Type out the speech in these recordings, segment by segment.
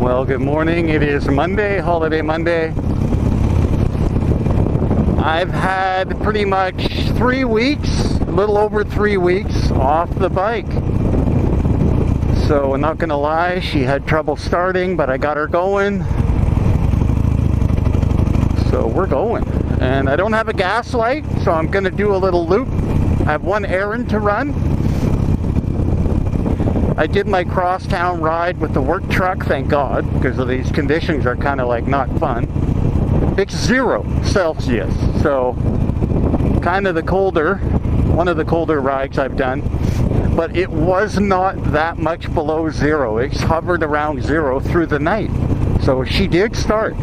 Well, good morning. It is Monday, holiday Monday. I've had pretty much 3 weeks, a little over 3 weeks off the bike. So I'm not gonna lie, she had trouble starting, but I got her going. So we're going. And I don't have a gas light, so I'm gonna do a little loop. I have one errand to run. I did my crosstown ride with the work truck, thank God, because of these conditions are kind of like not fun. It's 0 Celsius, so kind of one of the colder rides I've done, but it was not that much below 0. It's hovered around 0 through the night, so she did start,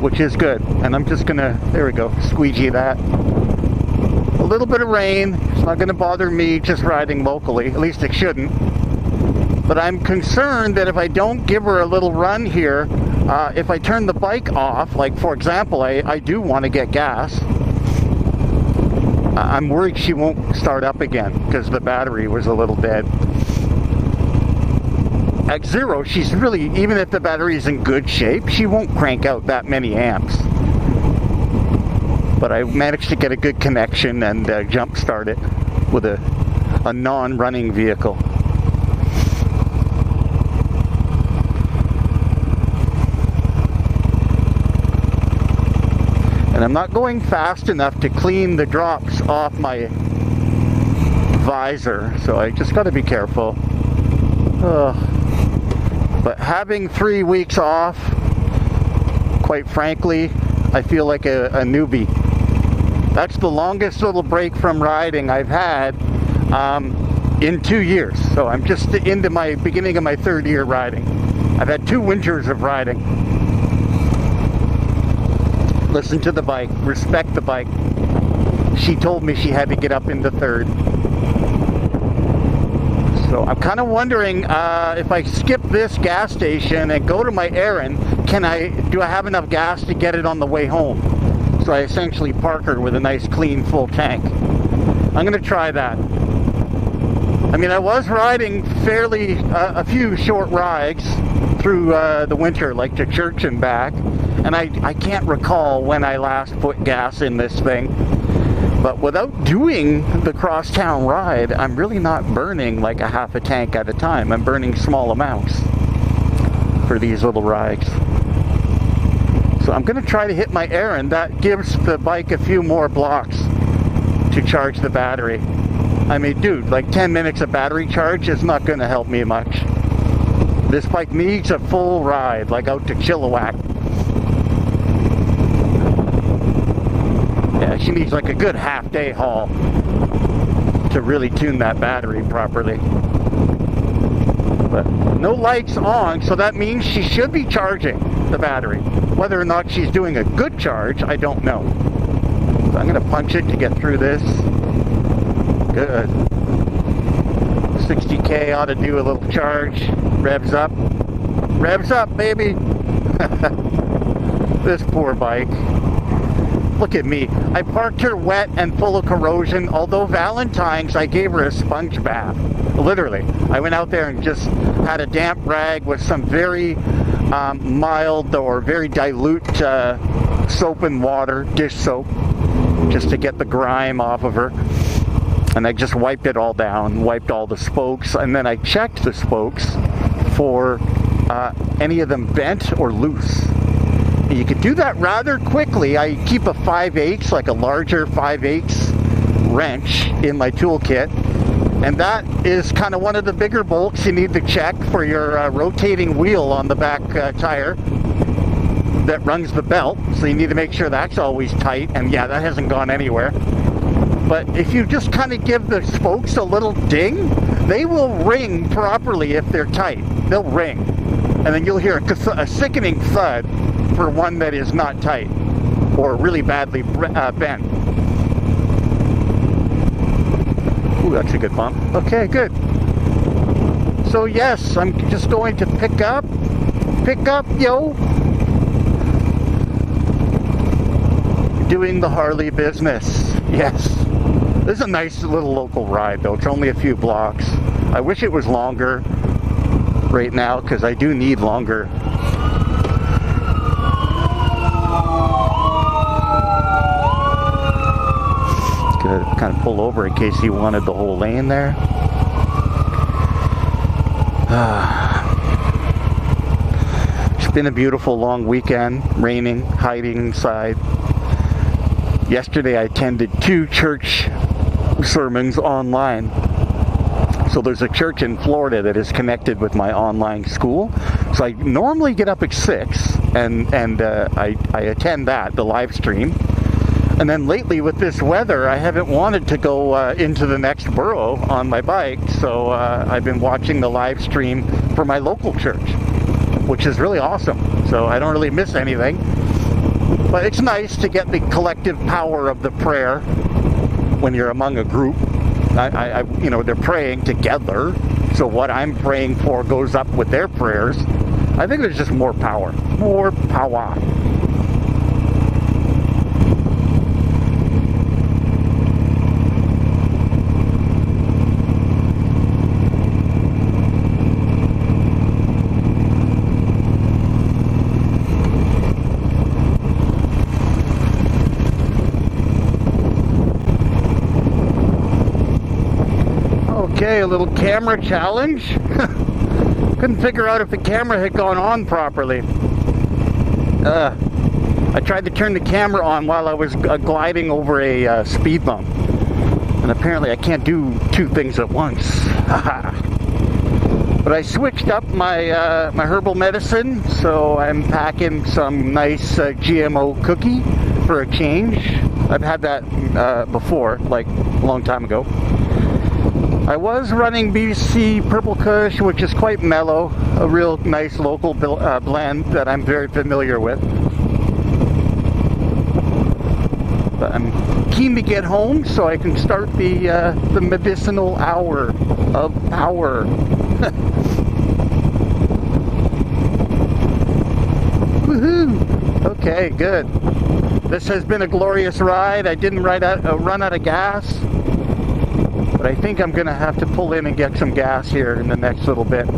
which is good. And I'm just gonna, there we go, squeegee that. A little bit of rain, it's not going to bother me just riding locally, at least it shouldn't. But I'm concerned that if I don't give her a little run here, if I turn the bike off, like for example, I do want to get gas, I'm worried she won't start up again because the battery was a little dead. At 0, she's really, even if the battery is in good shape, she won't crank out that many amps. But I managed to get a good connection and jump start it with a non-running vehicle. And I'm not going fast enough to clean the drops off my visor, so I just got to be careful. But having 3 weeks off, quite frankly, I feel like a newbie. That's the longest little break from riding I've had in 2 years. So I'm just into my beginning of my 3rd year riding. I've had 2 winters of riding. Listen to the bike, respect the bike. She told me she had to get up into 3rd. So I'm kind of wondering if I skip this gas station and go to my errand, do I have enough gas to get it on the way home? So I essentially park her with a nice clean full tank. I'm going to try that. I mean, I was riding fairly a few short rides through the winter, like to church and back, and I can't recall when I last put gas in this thing. But without doing the crosstown ride, I'm really not burning like a half a tank at a time. I'm burning small amounts for these little rides. So I'm going to try to hit my errand. That gives the bike a few more blocks to charge the battery. I mean, dude, like 10 minutes of battery charge is not going to help me much. This bike needs a full ride, like out to Chilliwack. Yeah, she needs like a good half-day haul to really tune that battery properly. But no lights on, so that means she should be charging the battery. Whether or not she's doing a good charge, I don't know. So I'm going to punch it to get through this. Good. 60K ought to do a little charge. Revs up. Revs up, baby. This poor bike. Look at me. I parked her wet and full of corrosion. Although Valentine's, I gave her a sponge bath. Literally. I went out there and just had a damp rag with some very mild or very dilute soap and water, dish soap, just to get the grime off of her. And I just wiped it all down, wiped all the spokes, and then I checked the spokes for any of them bent or loose. And you could do that rather quickly. I keep a 5/8, like a larger 5/8 wrench in my toolkit. And that is kind of one of the bigger bolts you need to check for your rotating wheel on the back tire that runs the belt. So you need to make sure that's always tight. And yeah, that hasn't gone anywhere. But if you just kind of give the spokes a little ding, they will ring properly if they're tight. They'll ring. And then you'll hear a sickening thud for one that is not tight or really badly bent. Ooh, that's a good bump. Okay, good. So yes, I'm just going to pick up, yo. Doing the Harley business. Yes. This is a nice little local ride though. It's only a few blocks. I wish it was longer. right now because I do need longer. Gonna kind of pull over in case he wanted the whole lane there. It's been a beautiful long weekend, raining, hiding inside. Yesterday I attended 2 church sermons online. So there's a church in Florida that is connected with my online school. So I normally get up at 6 and I attend that, the live stream. And then lately with this weather, I haven't wanted to go into the next borough on my bike. So I've been watching the live stream for my local church, which is really awesome. So I don't really miss anything. But it's nice to get the collective power of the prayer when you're among a group. You know, they're praying together. So what I'm praying for goes up with their prayers. I think there's just more power. More power. Okay, a little camera challenge. Couldn't figure out if the camera had gone on properly. I tried to turn the camera on while I was gliding over a speed bump. And apparently I can't do 2 things at once. But I switched up my my herbal medicine, so I'm packing some nice GMO cookie for a change. I've had that before, like a long time ago. I was running BC Purple Kush, which is quite mellow, a real nice local blend that I'm very familiar with. But I'm keen to get home so I can start the medicinal hour of power. Woohoo! Okay, good. This has been a glorious ride. I didn't run out of gas. But I think I'm going to have to pull in and get some gas here in the next little bit.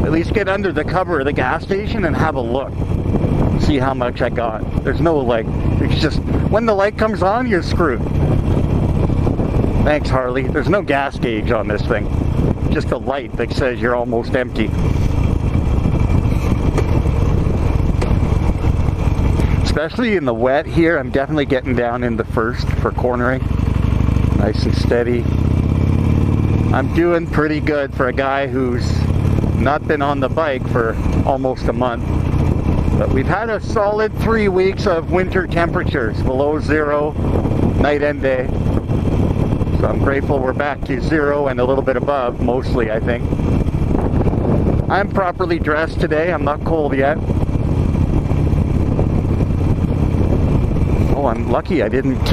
At least get under the cover of the gas station and have a look. See how much I got. There's no like, it's just, when the light comes on, you're screwed. Thanks, Harley. There's no gas gauge on this thing. Just a light that says you're almost empty. Especially in the wet here, I'm definitely getting down in the first for cornering. Nice and steady. I'm doing pretty good for a guy who's not been on the bike for almost a month. But we've had a solid 3 weeks of winter temperatures, below 0, night and day. So I'm grateful we're back to 0 and a little bit above, mostly I think. I'm properly dressed today, I'm not cold yet. Oh, I'm lucky I didn't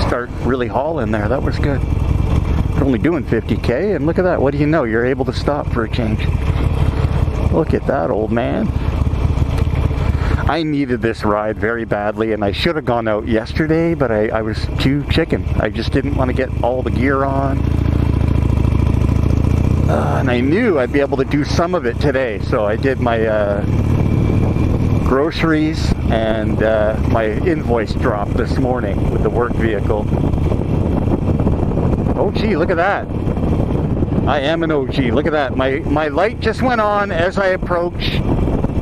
start really hauling there. That was good. We're only doing 50k, and look at that. What do you know? You're able to stop for a change. Look at that, old man. I needed this ride very badly, and I should have gone out yesterday, but I was too chicken. I just didn't want to get all the gear on. And I knew I'd be able to do some of it today, so I did my groceries and my invoice drop this morning with the work vehicle. Oh gee, look at that. I am an OG. Look at that. My light just went on as I approach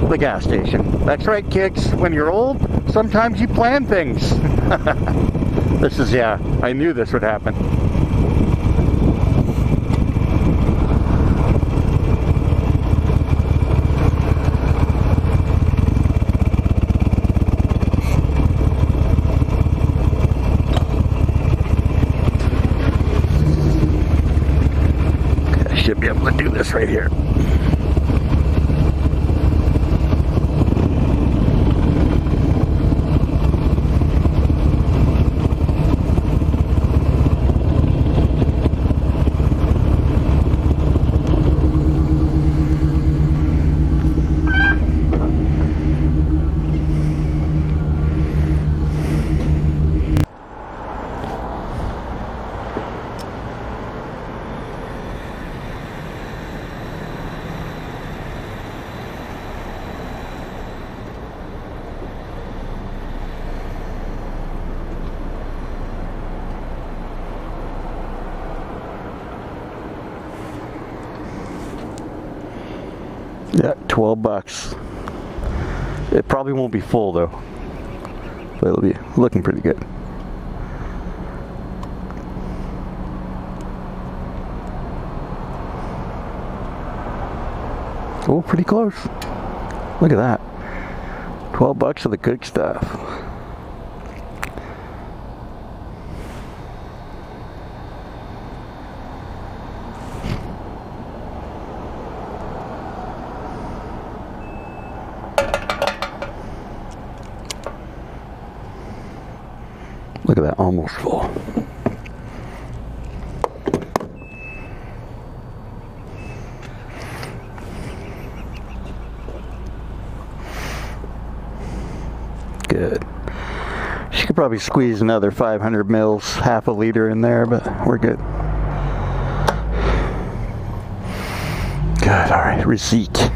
the gas station. That's right, kids. When you're old, sometimes you plan things. This is, yeah, I knew this would happen. Should be able to do this right here. Yeah, 12 bucks. It probably won't be full though, but it'll be looking pretty good. Oh, pretty close. Look at that. 12 bucks for the good stuff. Look at that, almost full. Good. She could probably squeeze another 500 mils, half a liter in there, but we're good. Good, alright, receipt.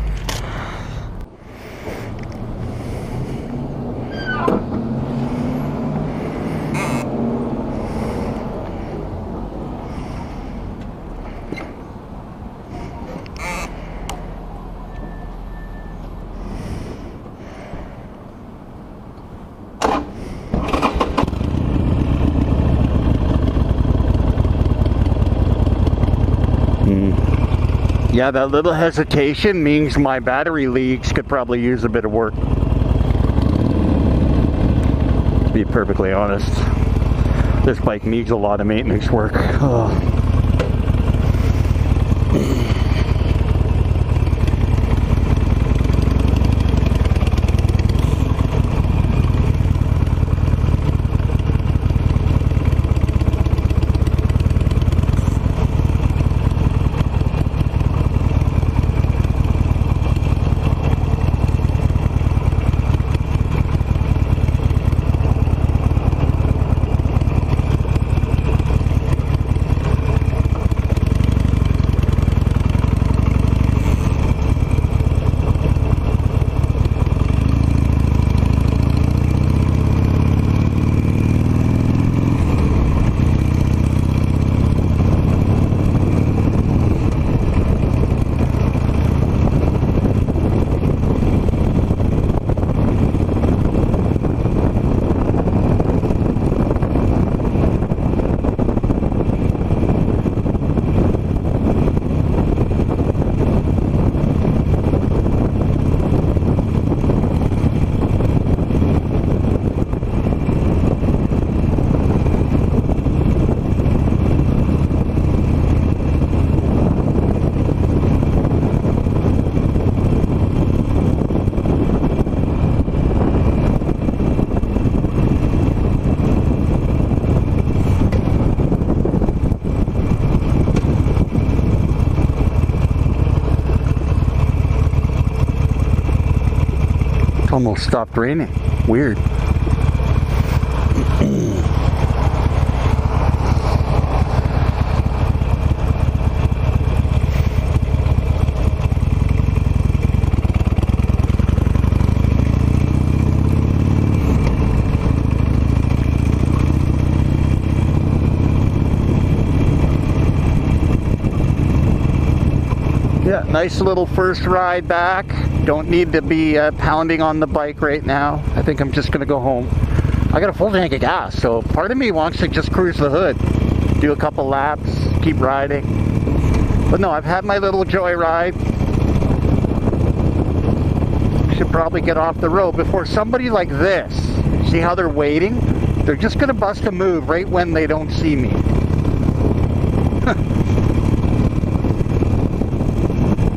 Yeah, that little hesitation means my battery leads could probably use a bit of work. To be perfectly honest, this bike needs a lot of maintenance work. Oh. Almost stopped raining. Weird. Yeah, nice little first ride back. Don't need to be pounding on the bike right now. I think I'm just gonna go home. I got a full tank of gas, so part of me wants to just cruise the hood, do a couple laps, keep riding. But no, I've had my little joyride. Should probably get off the road before somebody like this. See how they're waiting? They're just gonna bust a move right when they don't see me.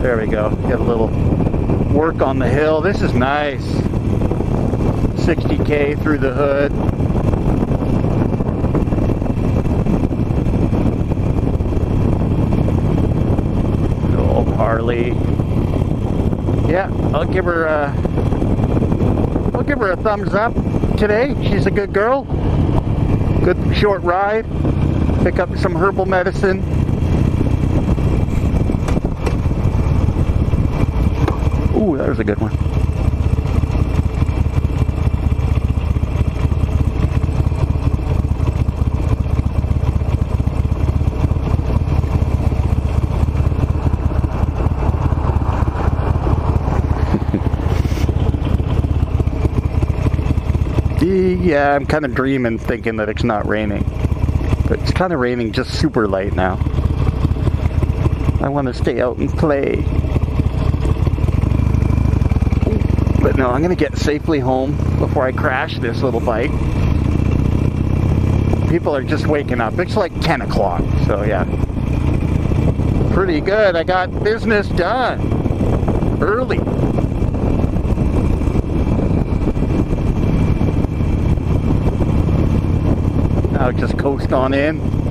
There we go. Get a little work on the hill. This is nice. 60K through the hood. Old Harley. Yeah, I'll give her a thumbs up today. She's a good girl. Good short ride. Pick up some herbal medicine. Ooh, that was a good one. Yeah, I'm kind of dreaming thinking that it's not raining. But it's kind of raining just super light now. I want to stay out and play. But no, I'm going to get safely home before I crash this little bike. People are just waking up. It's like 10 o'clock, so yeah. Pretty good. I got business done early. Now just coast on in.